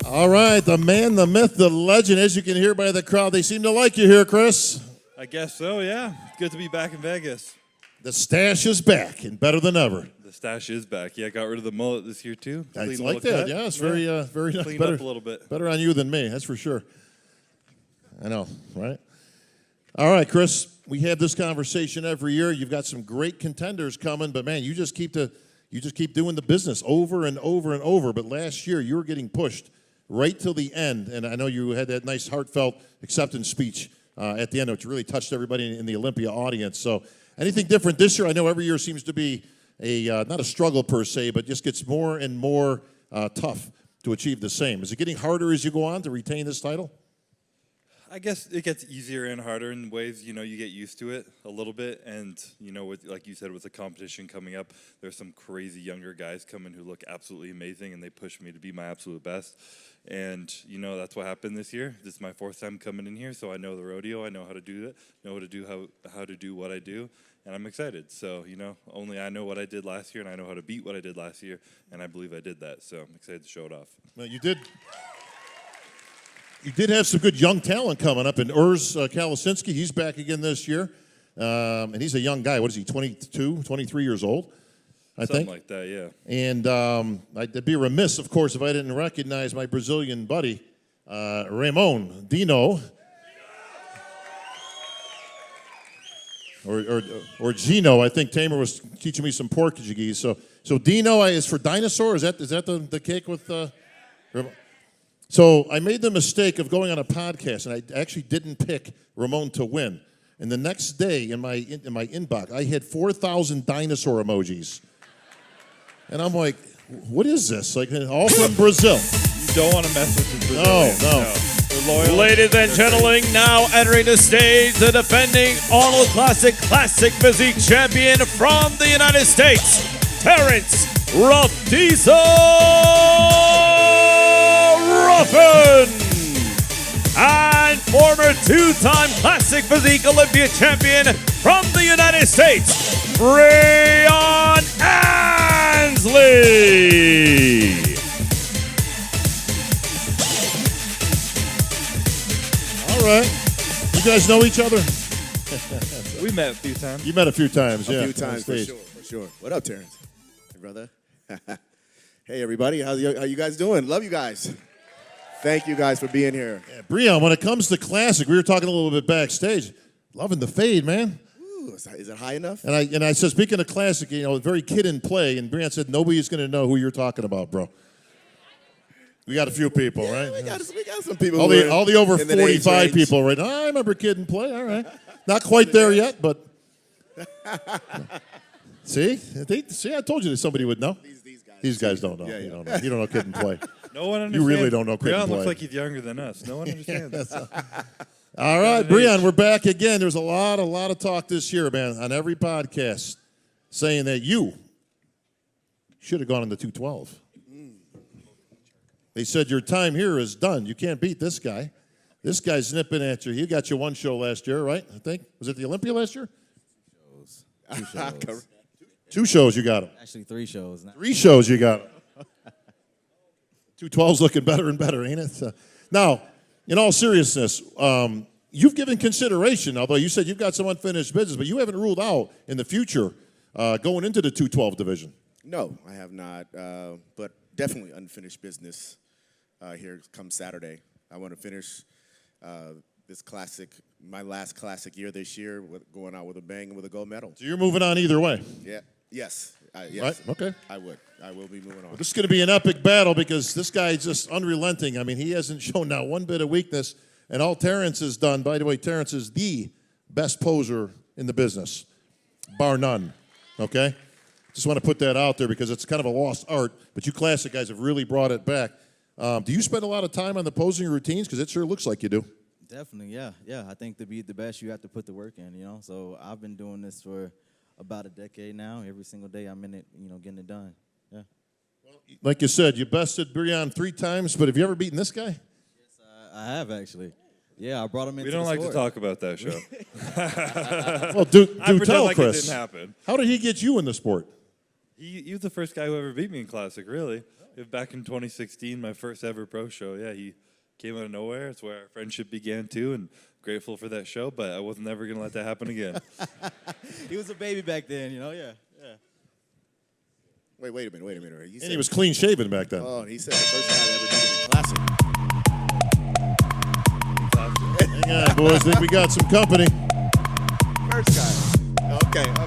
All right, the man, the myth, the legend. As you can hear by the crowd, they seem to like you here, Chris. I guess so, yeah. It's good to be back in Vegas. The stash is back and better than ever. The stash is back. Yeah, got rid of the mullet this year, too. I like that. Yeah, it's very nice. Cleaned up a little bit. Better on you than me, that's for sure. I know, right? All right, Chris, we have this conversation every year. You've got some great contenders coming, but, man, you just keep doing the business over and over and over. But last year, you were getting pushed right till the end, and I know you had that nice heartfelt acceptance speech at the end, which really touched everybody in the Olympia audience. So anything different this year? I know every year seems to be not a struggle per se, but just gets more and more tough to achieve the same. Is it getting harder as you go on to retain this title? I guess it gets easier and harder in ways, you get used to it a little bit. And, like you said, with the competition coming up, there's some crazy younger guys coming who look absolutely amazing, and they push me to be my absolute best. And, that's what happened this year. This is my fourth time coming in here, so I know the rodeo. I know how to do it, know how to do what I do, and I'm excited. So, only I know what I did last year, and I know how to beat what I did last year, and I believe I did that. So I'm excited to show it off. Well, you did. You did have some good young talent coming up, and Urs Kalasinski, he's back again this year, and he's a young guy. What is he, 22, 23 years old, I think? Something like that, yeah. And I'd be remiss, of course, if I didn't recognize my Brazilian buddy, Ramon Dino, or Gino. I think Tamer was teaching me some Portuguese. So Dino is for dinosaur. Is that the cake with Ramon? So I made the mistake of going on a podcast, and I actually didn't pick Ramon to win. And the next day in my inbox, I had 4,000 dinosaur emojis. And I'm like, what is this? Like, all from Brazil. You don't want to mess with the Brazilians. No. They're loyal. Ladies and gentlemen, now entering the stage, the defending Arnold Classic Physique champion from the United States, Terrence Ruffin, and former two-time Classic Physique Olympia champion from the United States, Brian Ansley. All right. You guys know each other? We met a few times. You met a few times, yeah. A few times, for sure. What up, Terrence? Hey, brother. Hey, everybody. How you guys doing? Love you guys. Thank you guys for being here. Yeah, Brian, when it comes to Classic, we were talking a little bit backstage. Loving the fade, man. Ooh, is it high enough? And I said, speaking of Classic, very kid in play, and Brian said, nobody's going to know who you're talking about, bro. We got a few people, right? We got some people. All the over 45 people, right? Oh, I remember kid in play. All right. Not quite there yet, but. See, I told you that somebody would know. These guys don't know. Yeah. You don't know. You don't know kid in play. No one understands. You really don't know kid in Brian play. looks like he's younger than us. No one understands. All right, Brian, we're back again. There's a lot of talk this year, man, on every podcast saying that you should have gone in the 212. They said your time here is done. You can't beat this guy. This guy's nipping at you. He got you one show last year, right? I think. Was it the Olympia last year? Two shows. 2 shows you got him. Actually, 3 shows. 3 shows you got him. 212's looking better and better, ain't it? Now, in all seriousness, you've given consideration, although you said you've got some unfinished business, but you haven't ruled out in the future going into the 212 division. No, I have not. But definitely unfinished business here come Saturday. I want to finish this classic, my last classic year this year, going out with a bang and with a gold medal. So you're moving on either way. Yeah. Yes. Right? Okay. I will be moving on. Well, this is going to be an epic battle because this guy's just unrelenting. I mean, he hasn't shown now one bit of weakness. And all Terrence has done, by the way, Terrence is the best poser in the business, bar none. Okay? Just want to put that out there because it's kind of a lost art. But you Classic guys have really brought it back. Do you spend a lot of time on the posing routines? Because it sure looks like you do. Definitely, yeah. I think to be the best, you have to put the work in, So I've been doing this for about a decade now. Every single day I'm in it, getting it done. Yeah. Well, like you said, you bested Brian 3 times, but have you ever beaten this guy? Yes, I have actually. Yeah, I brought him into We don't the like sport. to talk about that show. Well, do I tell, like Chris. it didn't happen. How did he get you in the sport? He was the first guy who ever beat me in Classic, really. Back in 2016, my first ever pro show. Yeah, he came out of nowhere. It's where our friendship began too, and grateful for that show. But I was never gonna let that happen again. He was a baby back then, you know. Yeah. Wait a minute. He And said, he was clean shaven back then. oh, he said the first time ever did it in classic. Hang on, boys. I think we got some company. First guy. Okay.